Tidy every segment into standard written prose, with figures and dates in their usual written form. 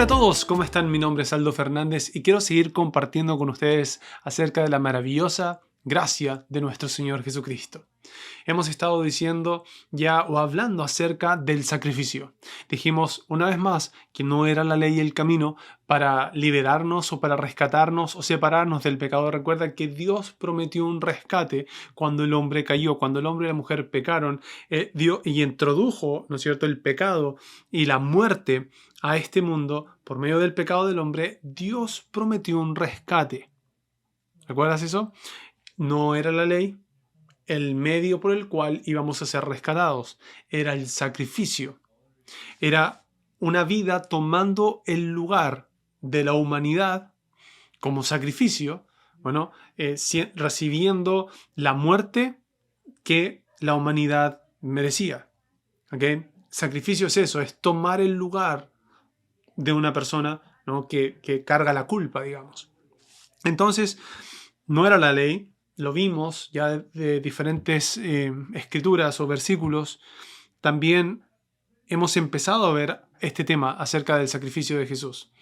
Hola a todos, ¿cómo están? Mi nombre es Aldo Fernández y quiero seguir compartiendo con ustedes acerca de la maravillosa gracia de nuestro Señor Jesucristo. Hemos estado diciendo ya o hablando acerca del sacrificio. Dijimos una vez más que no era la ley el camino para liberarnos o para rescatarnos o separarnos del pecado. Recuerda que Dios prometió un rescate cuando el hombre cayó, cuando el hombre y la mujer pecaron, Dios y introdujo, ¿no es cierto?, el pecado y la muerte a este mundo por medio del pecado del hombre. Dios prometió un rescate. ¿Recuerdas eso? No era la ley el medio por el cual íbamos a ser rescatados. Era el sacrificio. Era una vida tomando el lugar de la humanidad como sacrificio, recibiendo la muerte que la humanidad merecía. ¿Okay? Sacrificio es eso, es tomar el lugar de una persona, ¿no?, que carga la culpa, digamos. Entonces, no era la ley. Lo vimos ya de diferentes escrituras o versículos. También hemos empezado a ver este tema acerca del sacrificio de Jesús,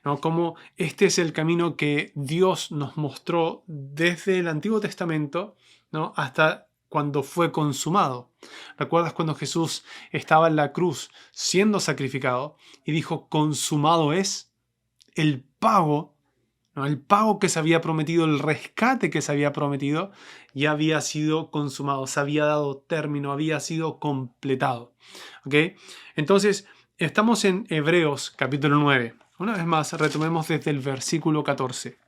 ¿no? Como este es el camino que Dios nos mostró desde el Antiguo Testamento, ¿no?, hasta cuando fue consumado. ¿Recuerdas cuando Jesús estaba en la cruz siendo sacrificado y dijo, consumado es? El pago, ¿no?, el pago que se había prometido, el rescate que se había prometido, ya había sido consumado, se había dado término, había sido completado. ¿Okay? Entonces, estamos en Hebreos capítulo 9. Una vez más, retomemos desde el versículo 14.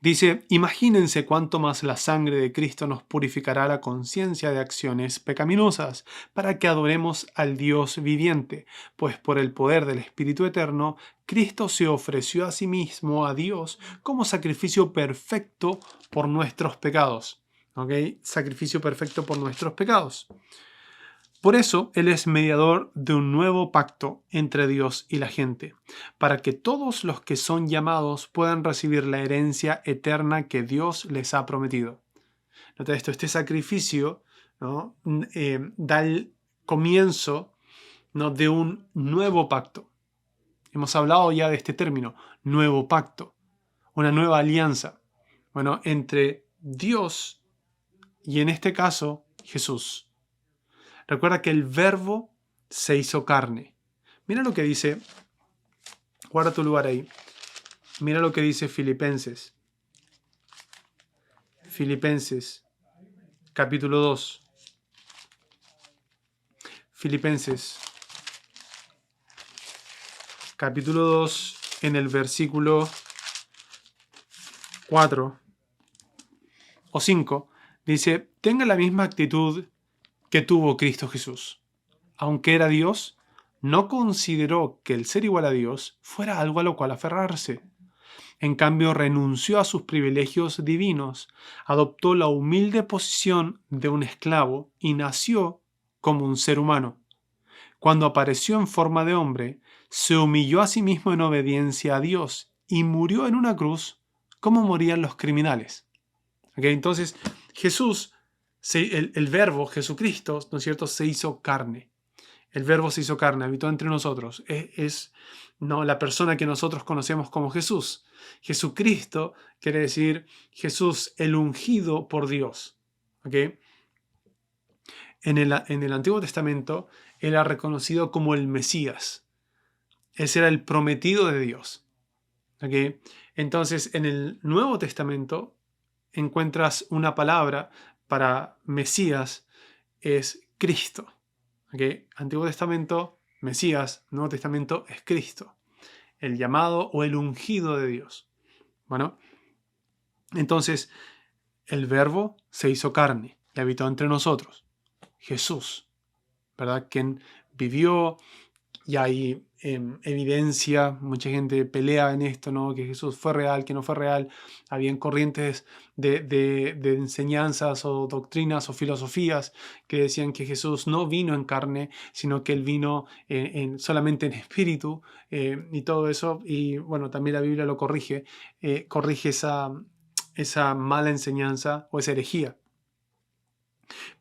Dice, imagínense cuánto más la sangre de Cristo nos purificará la conciencia de acciones pecaminosas, para que adoremos al Dios viviente, pues por el poder del Espíritu Eterno, Cristo se ofreció a sí mismo a Dios como sacrificio perfecto por nuestros pecados. ¿Ok? Sacrificio perfecto por nuestros pecados. Por eso, Él es mediador de un nuevo pacto entre Dios y la gente, para que todos los que son llamados puedan recibir la herencia eterna que Dios les ha prometido. Nota esto, este sacrificio, ¿no?, da el comienzo, ¿no?, de un nuevo pacto. Hemos hablado ya de este término, nuevo pacto, una nueva alianza, entre Dios y en este caso Jesús. Recuerda que el verbo se hizo carne. Mira lo que dice, guarda tu lugar ahí. Mira lo que dice Filipenses. Filipenses, capítulo 2. Filipenses, capítulo 2, en el versículo 4 o 5, dice, tenga la misma actitud que tuvo Cristo Jesús. Aunque era Dios, no consideró que el ser igual a Dios fuera algo a lo cual aferrarse. En cambio, renunció a sus privilegios divinos, adoptó la humilde posición de un esclavo y nació como un ser humano. Cuando apareció en forma de hombre, se humilló a sí mismo en obediencia a Dios y murió en una cruz como morían los criminales. ¿Okay? Entonces, Jesús, el verbo Jesucristo, ¿no es cierto?, se hizo carne. El verbo se hizo carne, habitó entre nosotros. Es no la persona que nosotros conocemos como Jesús. Jesucristo quiere decir Jesús, el ungido por Dios. ¿Okay? En el Antiguo Testamento era reconocido como el Mesías. Ese era el prometido de Dios. ¿Okay? Entonces, en el Nuevo Testamento encuentras una palabra para Mesías, es Cristo. ¿Okay? Antiguo Testamento, Mesías; Nuevo Testamento es Cristo, el llamado o el ungido de Dios. Bueno, entonces el verbo se hizo carne y habitó entre nosotros. Jesús, ¿verdad? Quien vivió, y hay evidencia, mucha gente pelea en esto, ¿no?, que Jesús fue real, que no fue real. Habían corrientes de enseñanzas o doctrinas o filosofías que decían que Jesús no vino en carne, sino que Él vino solamente en espíritu, y todo eso. Y bueno, también la Biblia lo corrige esa mala enseñanza o esa herejía.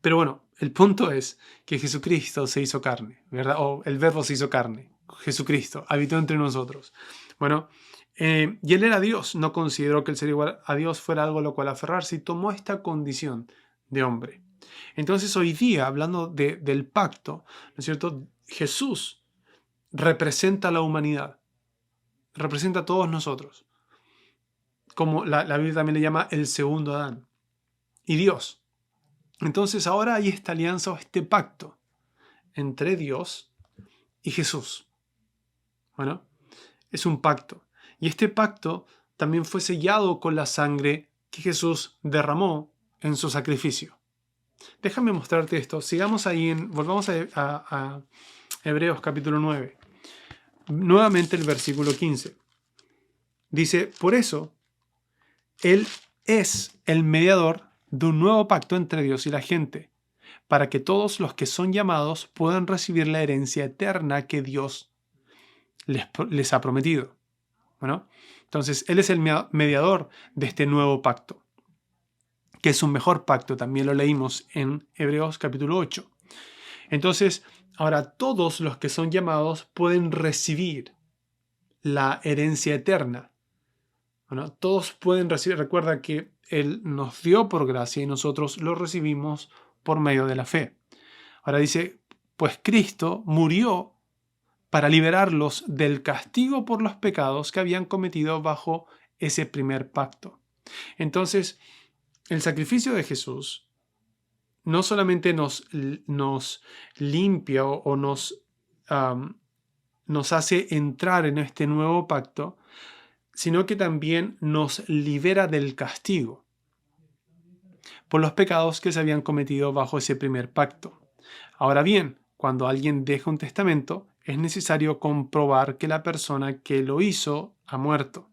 Pero bueno, el punto es que Jesucristo se hizo carne, ¿verdad? O el verbo se hizo carne. Jesucristo, habitó entre nosotros. Bueno, y Él era Dios, no consideró que el ser igual a Dios fuera algo a lo cual aferrarse y tomó esta condición de hombre. Entonces hoy día, hablando del pacto, ¿no es cierto? Jesús representa a la humanidad, representa a todos nosotros, como la Biblia también le llama el segundo Adán, y Dios. Entonces ahora hay esta alianza o este pacto entre Dios y Jesús. Bueno, es un pacto. Y este pacto también fue sellado con la sangre que Jesús derramó en su sacrificio. Déjame mostrarte esto. Sigamos ahí, volvamos a Hebreos capítulo 9. Nuevamente el versículo 15. Dice, por eso, Él es el mediador de un nuevo pacto entre Dios y la gente, para que todos los que son llamados puedan recibir la herencia eterna que Dios les ha prometido. Bueno, entonces Él es el mediador de este nuevo pacto, que es un mejor pacto. También lo leímos en Hebreos capítulo 8. Entonces, ahora todos los que son llamados pueden recibir la herencia eterna. Bueno, todos pueden recibir. Recuerda que Él nos dio por gracia y nosotros lo recibimos por medio de la fe. Ahora dice, pues Cristo murió para liberarlos del castigo por los pecados que habían cometido bajo ese primer pacto. Entonces, el sacrificio de Jesús no solamente nos limpia o nos hace entrar en este nuevo pacto, sino que también nos libera del castigo por los pecados que se habían cometido bajo ese primer pacto. Ahora bien, cuando alguien deja un testamento, es necesario comprobar que la persona que lo hizo ha muerto.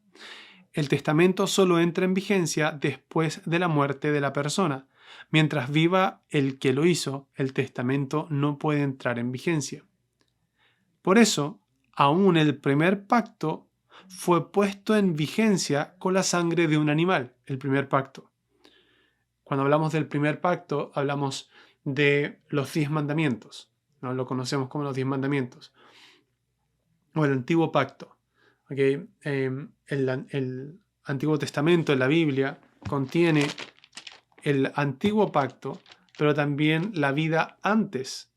El testamento solo entra en vigencia después de la muerte de la persona. Mientras viva el que lo hizo, el testamento no puede entrar en vigencia. Por eso, aún el primer pacto fue puesto en vigencia con la sangre de un animal, el primer pacto. Cuando hablamos del primer pacto, hablamos de los 10 mandamientos. ¿No? Lo conocemos como los 10 mandamientos. O el antiguo pacto. ¿Okay? El Antiguo Testamento, en la Biblia, contiene el antiguo pacto, pero también la vida antes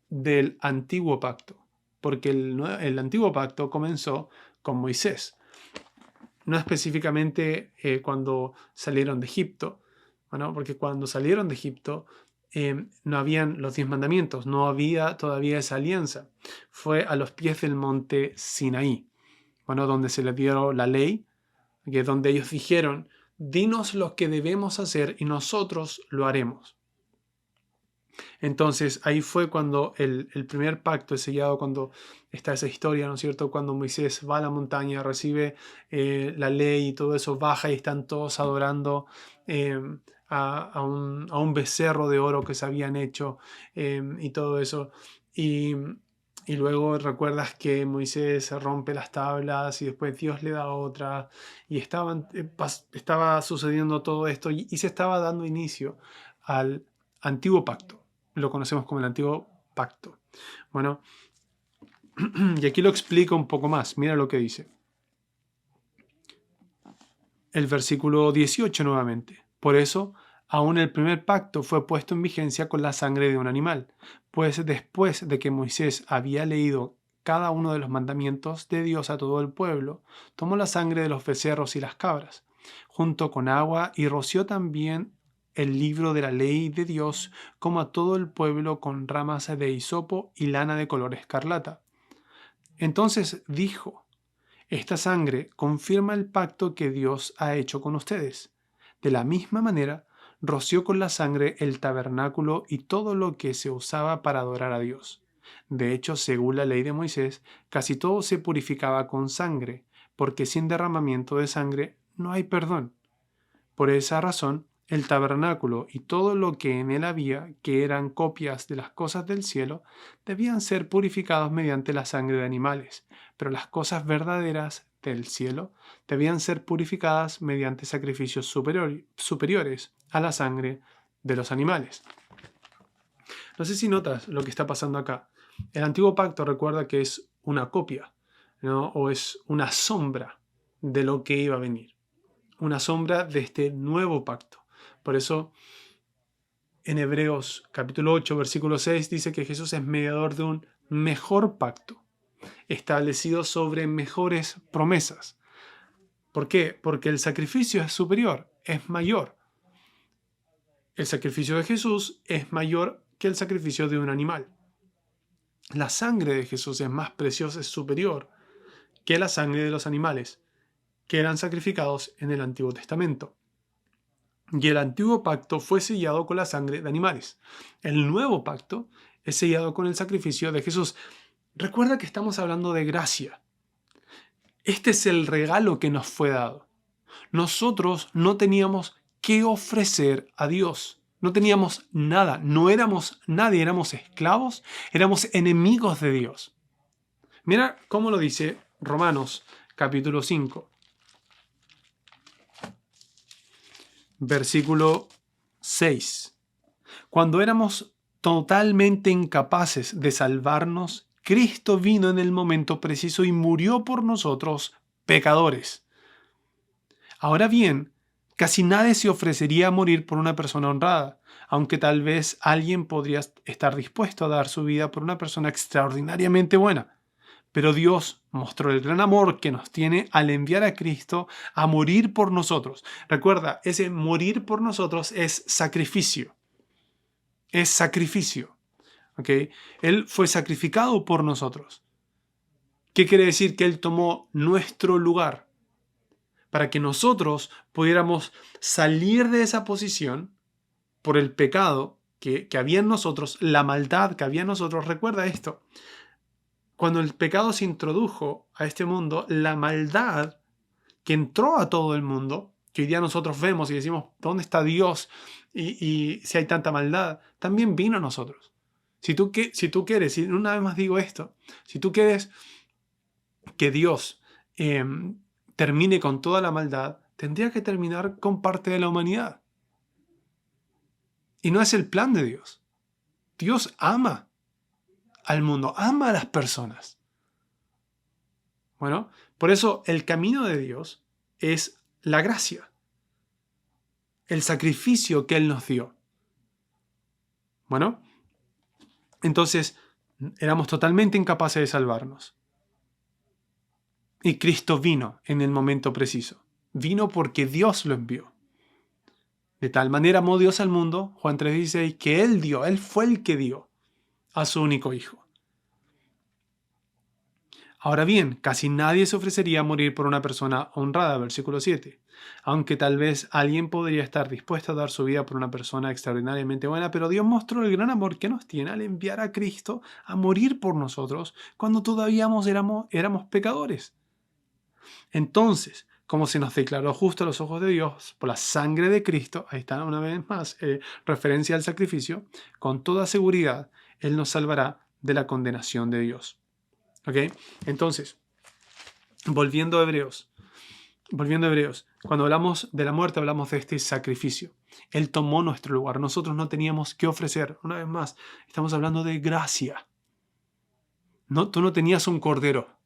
del antiguo pacto. Porque el antiguo pacto comenzó con Moisés. No específicamente cuando salieron de Egipto. Bueno, porque cuando salieron de Egipto no habían los 10 mandamientos, no había todavía esa alianza. Fue a los pies del monte Sinaí, bueno, donde se les dio la ley, que es donde ellos dijeron, dinos lo que debemos hacer y nosotros lo haremos. Entonces ahí fue cuando el primer pacto es sellado, cuando está esa historia, ¿no es cierto? Cuando Moisés va a la montaña, recibe la ley y todo eso, baja y están todos adorando a un becerro de oro que se habían hecho y todo eso. Y luego recuerdas que Moisés rompe las tablas y después Dios le da otra. Y estaba sucediendo todo esto y se estaba dando inicio al antiguo pacto. Lo conocemos como el antiguo pacto. Bueno, y aquí lo explico un poco más. Mira lo que dice. El versículo 18 nuevamente. Por eso, aún el primer pacto fue puesto en vigencia con la sangre de un animal, pues después de que Moisés había leído cada uno de los mandamientos de Dios a todo el pueblo, tomó la sangre de los becerros y las cabras, junto con agua, y roció también el libro de la ley de Dios, como a todo el pueblo, con ramas de hisopo y lana de color escarlata. Entonces dijo: esta sangre confirma el pacto que Dios ha hecho con ustedes. De la misma manera, roció con la sangre el tabernáculo y todo lo que se usaba para adorar a Dios. De hecho, según la ley de Moisés, casi todo se purificaba con sangre, porque sin derramamiento de sangre no hay perdón. Por esa razón, el tabernáculo y todo lo que en él había, que eran copias de las cosas del cielo, debían ser purificados mediante la sangre de animales, pero las cosas verdaderas del cielo debían ser purificadas mediante sacrificios superiores a la sangre de los animales. No sé si notas lo que está pasando acá. El antiguo pacto, recuerda que es una copia, ¿no? O es una sombra de lo que iba a venir. Una sombra de este nuevo pacto. Por eso, en Hebreos capítulo 8, versículo 6, dice que Jesús es mediador de un mejor pacto, establecido sobre mejores promesas. ¿Por qué? Porque el sacrificio es superior, es mayor. El sacrificio de Jesús es mayor que el sacrificio de un animal. La sangre de Jesús es más preciosa, es superior que la sangre de los animales que eran sacrificados en el Antiguo Testamento. Y el antiguo pacto fue sellado con la sangre de animales. El nuevo pacto es sellado con el sacrificio de Jesús. Recuerda que estamos hablando de gracia. Este es el regalo que nos fue dado. Nosotros no teníamos qué ofrecer a Dios. No teníamos nada, no éramos nadie, éramos esclavos, éramos enemigos de Dios. Mira cómo lo dice Romanos capítulo 5, versículo 6. Cuando éramos totalmente incapaces de salvarnos, Cristo vino en el momento preciso y murió por nosotros, pecadores. Ahora bien, casi nadie se ofrecería a morir por una persona honrada, aunque tal vez alguien podría estar dispuesto a dar su vida por una persona extraordinariamente buena. Pero Dios mostró el gran amor que nos tiene al enviar a Cristo a morir por nosotros. Recuerda, ese morir por nosotros es sacrificio. Es sacrificio. ¿Ok? Él fue sacrificado por nosotros. ¿Qué quiere decir? Que Él tomó nuestro lugar para que nosotros pudiéramos salir de esa posición por el pecado que había en nosotros, la maldad que había en nosotros. Recuerda esto. Cuando el pecado se introdujo a este mundo, la maldad que entró a todo el mundo, que hoy día nosotros vemos y decimos, ¿dónde está Dios? Y si hay tanta maldad, también vino a nosotros. Si tú quieres, y una vez más digo esto, si tú quieres que Dios termine con toda la maldad, tendría que terminar con parte de la humanidad. Y no es el plan de Dios. Dios ama al mundo, ama a las personas. Bueno, por eso el camino de Dios es la gracia, el sacrificio que Él nos dio. Bueno, entonces éramos totalmente incapaces de salvarnos. Y Cristo vino en el momento preciso. Vino porque Dios lo envió. De tal manera amó Dios al mundo, Juan 3:16, que Él fue el que dio a su único Hijo. Ahora bien, casi nadie se ofrecería a morir por una persona honrada, versículo 7. Aunque tal vez alguien podría estar dispuesto a dar su vida por una persona extraordinariamente buena, pero Dios mostró el gran amor que nos tiene al enviar a Cristo a morir por nosotros cuando todavía éramos pecadores. Entonces, como se nos declaró justo a los ojos de Dios por la sangre de Cristo, ahí está una vez más referencia al sacrificio, con toda seguridad Él nos salvará de la condenación de Dios. ¿Ok? Entonces, volviendo a Hebreos, cuando hablamos de la muerte hablamos de este sacrificio. Él tomó nuestro lugar, nosotros no teníamos que ofrecer. Una vez más, estamos hablando de gracia. No, tú no tenías un cordero,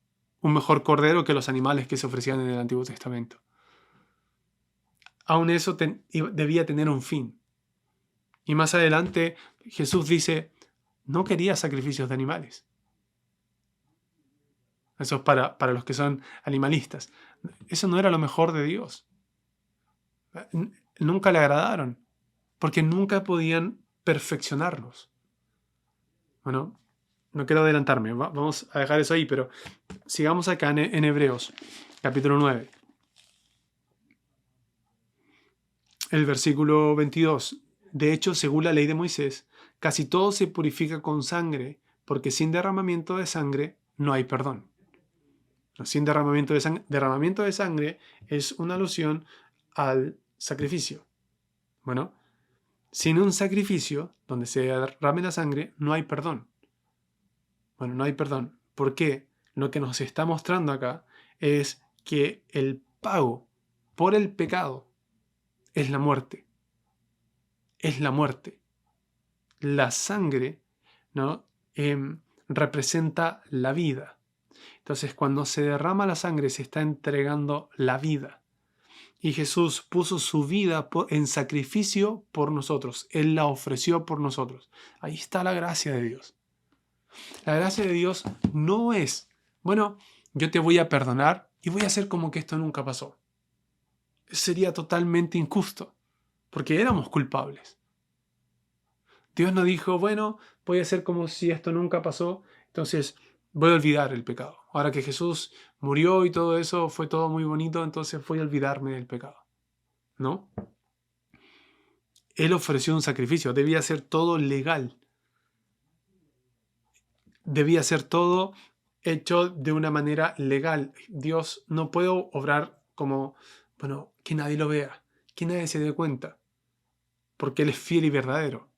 un mejor cordero que los animales que se ofrecían en el Antiguo Testamento. Aún eso debía tener un fin. Y más adelante Jesús dice, no quería sacrificios de animales. Eso es para los que son animalistas. Eso no era lo mejor de Dios. Nunca le agradaron, porque nunca podían perfeccionarlos. Bueno, no quiero adelantarme, vamos a dejar eso ahí, pero sigamos acá en Hebreos, capítulo 9. El versículo 22. De hecho, según la ley de Moisés, casi todo se purifica con sangre, porque sin derramamiento de sangre no hay perdón. Sin derramamiento de sangre es una alusión al sacrificio. Bueno, sin un sacrificio donde se derrame la sangre, no hay perdón. Bueno, no hay perdón. ¿Por qué? Lo que nos está mostrando acá es que el pago por el pecado es la muerte. Es la muerte. La sangre, ¿no? Representa la vida. Entonces, cuando se derrama la sangre, se está entregando la vida. Y Jesús puso su vida en sacrificio por nosotros. Él la ofreció por nosotros. Ahí está la gracia de Dios. La gracia de Dios no es, bueno, yo te voy a perdonar y voy a hacer como que esto nunca pasó. Sería totalmente injusto, porque éramos culpables. Dios no dijo, bueno, voy a hacer como si esto nunca pasó, entonces voy a olvidar el pecado. Ahora que Jesús murió y todo eso fue todo muy bonito, entonces voy a olvidarme del pecado. ¿No? Él ofreció un sacrificio, debía ser todo legal. Debía ser todo hecho de una manera legal. Dios no puede obrar como, bueno, que nadie lo vea, que nadie se dé cuenta, porque Él es fiel y verdadero.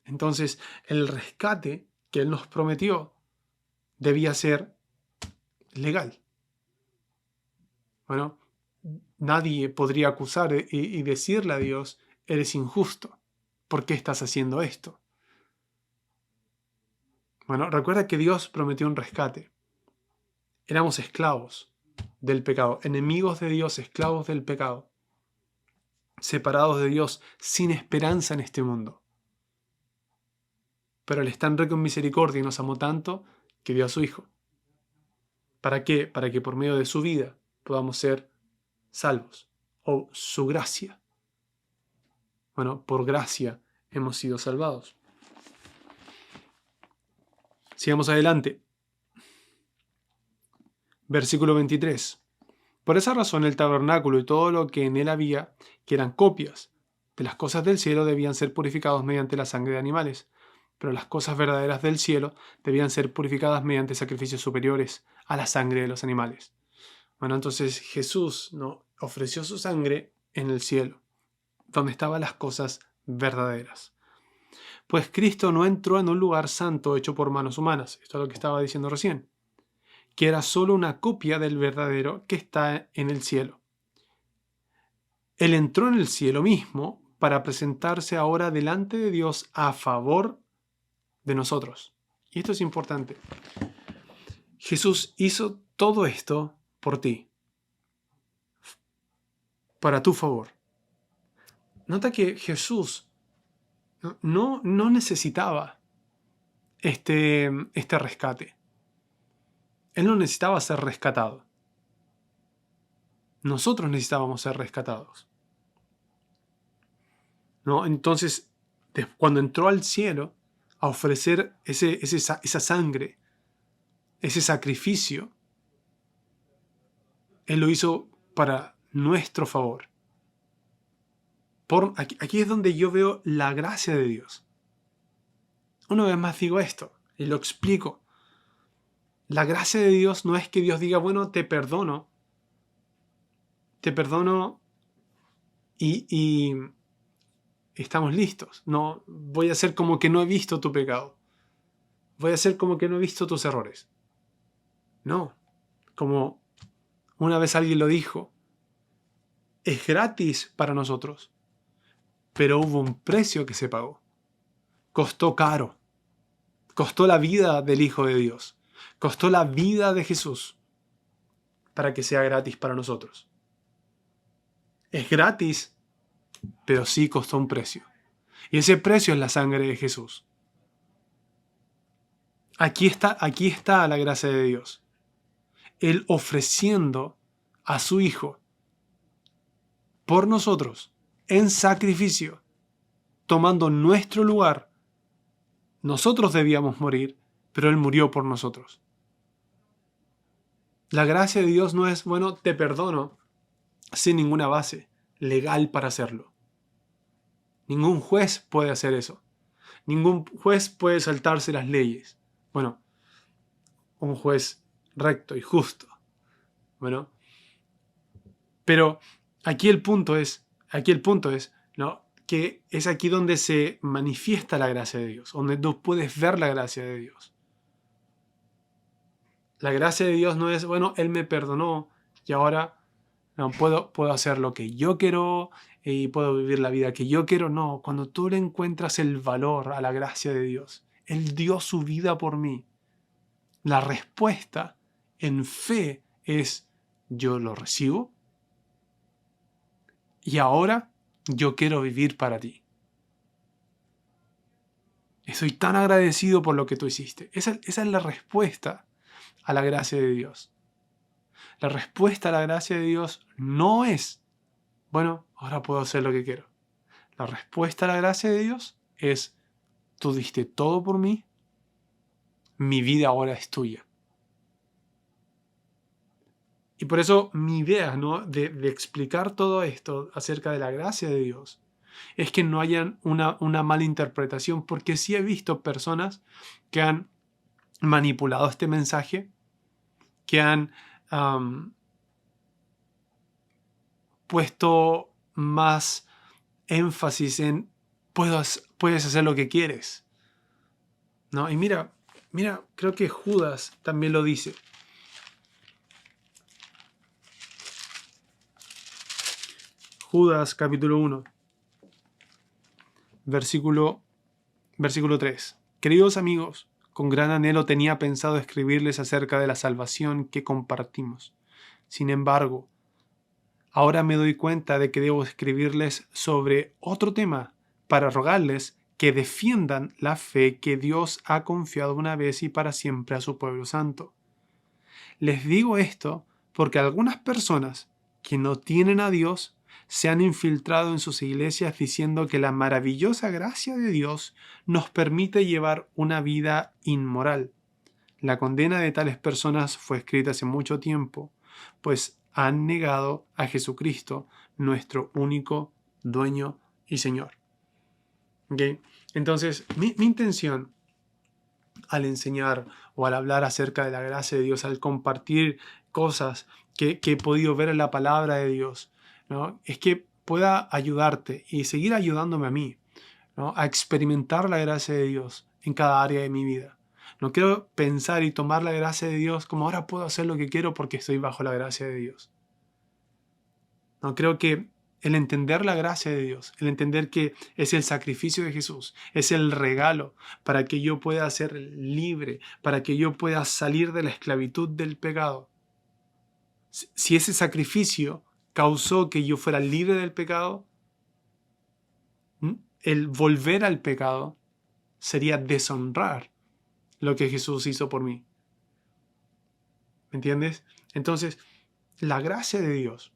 Entonces, el rescate que Él nos prometió debía ser legal. Bueno, nadie podría acusar y decirle a Dios, eres injusto, ¿por qué estás haciendo esto? Bueno, recuerda que Dios prometió un rescate. Éramos esclavos del pecado, enemigos de Dios, esclavos del pecado, separados de Dios, sin esperanza en este mundo. Pero Él es tan rico en misericordia y nos amó tanto que dio a su Hijo. ¿Para qué? Para que por medio de su vida podamos ser salvos, o su gracia. Bueno, por gracia hemos sido salvados. Sigamos adelante. Versículo 23. Por esa razón el tabernáculo y todo lo que en él había, que eran copias de las cosas del cielo, debían ser purificados mediante la sangre de animales, pero las cosas verdaderas del cielo debían ser purificadas mediante sacrificios superiores a la sangre de los animales. Bueno, entonces Jesús no ofreció su sangre en el cielo, donde estaban las cosas verdaderas. Pues Cristo no entró en un lugar santo hecho por manos humanas, esto es lo que estaba diciendo recién, que era solo una copia del verdadero que está en el cielo. Él entró en el cielo mismo para presentarse ahora delante de Dios a favor de nosotros. Y esto es importante. Jesús hizo todo esto por ti, para tu favor. Nota que Jesús no necesitaba este rescate. Él no necesitaba ser rescatado. Nosotros necesitábamos ser rescatados. ¿No? Entonces, cuando entró al cielo a ofrecer esa sangre, ese sacrificio, Él lo hizo para nuestro favor. Aquí es donde yo veo la gracia de Dios. Una vez más digo esto y lo explico. La gracia de Dios no es que Dios diga, bueno, te perdono y estamos listos. No, voy a hacer como que no he visto tu pecado. Voy a hacer como que no he visto tus errores. No, como una vez alguien lo dijo, es gratis para nosotros, pero hubo un precio que se pagó. Costó caro. Costó la vida del Hijo de Dios. Costó la vida de Jesús para que sea gratis para nosotros. Es gratis, pero sí costó un precio. Y ese precio es la sangre de Jesús. Aquí está la gracia de Dios. Él ofreciendo a su Hijo por nosotros en sacrificio, tomando nuestro lugar. Nosotros debíamos morir, pero Él murió por nosotros. La gracia de Dios no es, bueno, te perdono sin ninguna base legal para hacerlo. Ningún juez puede hacer eso. Ningún juez puede saltarse las leyes. Bueno, un juez recto y justo. Bueno, pero aquí el punto es, ¿no? Que es aquí donde se manifiesta la gracia de Dios, donde tú puedes ver la gracia de Dios. La gracia de Dios no es, bueno, Él me perdonó y ahora no, puedo hacer lo que yo quiero y puedo vivir la vida que yo quiero. No, cuando tú le encuentras el valor a la gracia de Dios, Él dio su vida por mí. La respuesta en fe es: yo lo recibo y ahora yo quiero vivir para ti. Estoy tan agradecido por lo que tú hiciste. Esa es la respuesta a la gracia de Dios. La respuesta a la gracia de Dios no es: bueno, ahora puedo hacer lo que quiero. La respuesta a la gracia de Dios es: tú diste todo por mí, mi vida ahora es tuya. Y por eso mi idea, ¿no?, de explicar todo esto acerca de la gracia de Dios es que no haya una mala interpretación, porque sí he visto personas que han manipulado este mensaje, que han puesto más énfasis en puedes hacer lo que quieres, ¿no? Y mira, creo que Judas también lo dice. Judas capítulo 1, versículo 3. Queridos amigos, con gran anhelo tenía pensado escribirles acerca de la salvación que compartimos. Sin embargo, ahora me doy cuenta de que debo escribirles sobre otro tema para rogarles que defiendan la fe que Dios ha confiado una vez y para siempre a su pueblo santo. Les digo esto porque algunas personas que no tienen a Dios se han infiltrado en sus iglesias diciendo que la maravillosa gracia de Dios nos permite llevar una vida inmoral. La condena de tales personas fue escrita hace mucho tiempo, pues han negado a Jesucristo, nuestro único dueño y Señor. ¿Okay? Entonces, mi intención al enseñar o al hablar acerca de la gracia de Dios, al compartir cosas que he podido ver en la palabra de Dios, ¿no?, es que pueda ayudarte y seguir ayudándome a mí, ¿no?, a experimentar la gracia de Dios en cada área de mi vida. No quiero pensar y tomar la gracia de Dios como ahora puedo hacer lo que quiero porque estoy bajo la gracia de Dios. No, creo que el entender la gracia de Dios, el entender que es el sacrificio de Jesús, es el regalo para que yo pueda ser libre, para que yo pueda salir de la esclavitud del pecado. Si ese sacrificio causó que yo fuera libre del pecado, el volver al pecado sería deshonrar lo que Jesús hizo por mí. ¿Me entiendes? Entonces, la gracia de Dios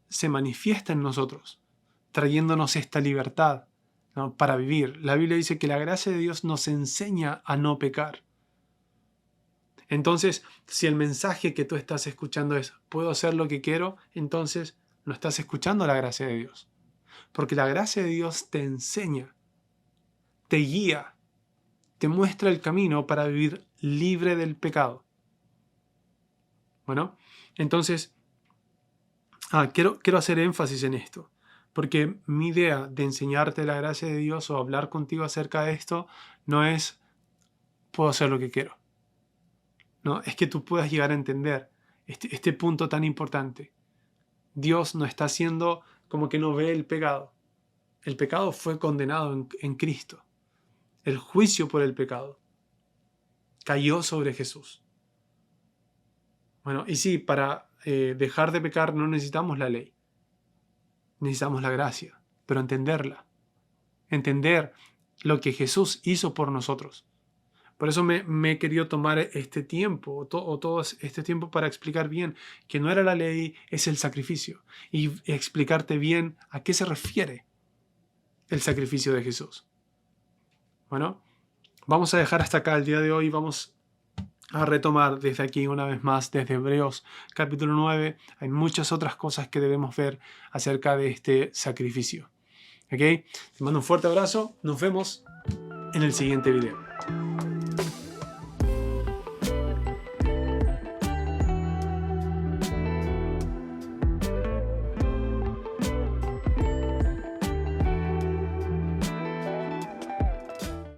se manifiesta en nosotros, trayéndonos esta libertad, ¿no?, para vivir. La Biblia dice que la gracia de Dios nos enseña a no pecar. Entonces, si el mensaje que tú estás escuchando es puedo hacer lo que quiero, entonces no estás escuchando la gracia de Dios. Porque la gracia de Dios te enseña, te guía, te muestra el camino para vivir libre del pecado. Bueno, entonces, quiero hacer énfasis en esto, porque mi idea de enseñarte la gracia de Dios o hablar contigo acerca de esto no es puedo hacer lo que quiero. No, es que tú puedas llegar a entender este punto tan importante. Dios no está haciendo como que no ve el pecado. El pecado fue condenado en Cristo. El juicio por el pecado cayó sobre Jesús. Bueno, y sí, para dejar de pecar no necesitamos la ley. Necesitamos la gracia, pero entenderla. Entender lo que Jesús hizo por nosotros. Por eso me he querido tomar este tiempo, todo este tiempo para explicar bien que no era la ley, es el sacrificio. Y explicarte bien a qué se refiere el sacrificio de Jesús. Bueno, vamos a dejar hasta acá el día de hoy. Vamos a retomar desde aquí una vez más, desde Hebreos capítulo 9. Hay muchas otras cosas que debemos ver acerca de este sacrificio. ¿Ok? Te mando un fuerte abrazo. Nos vemos en el siguiente video.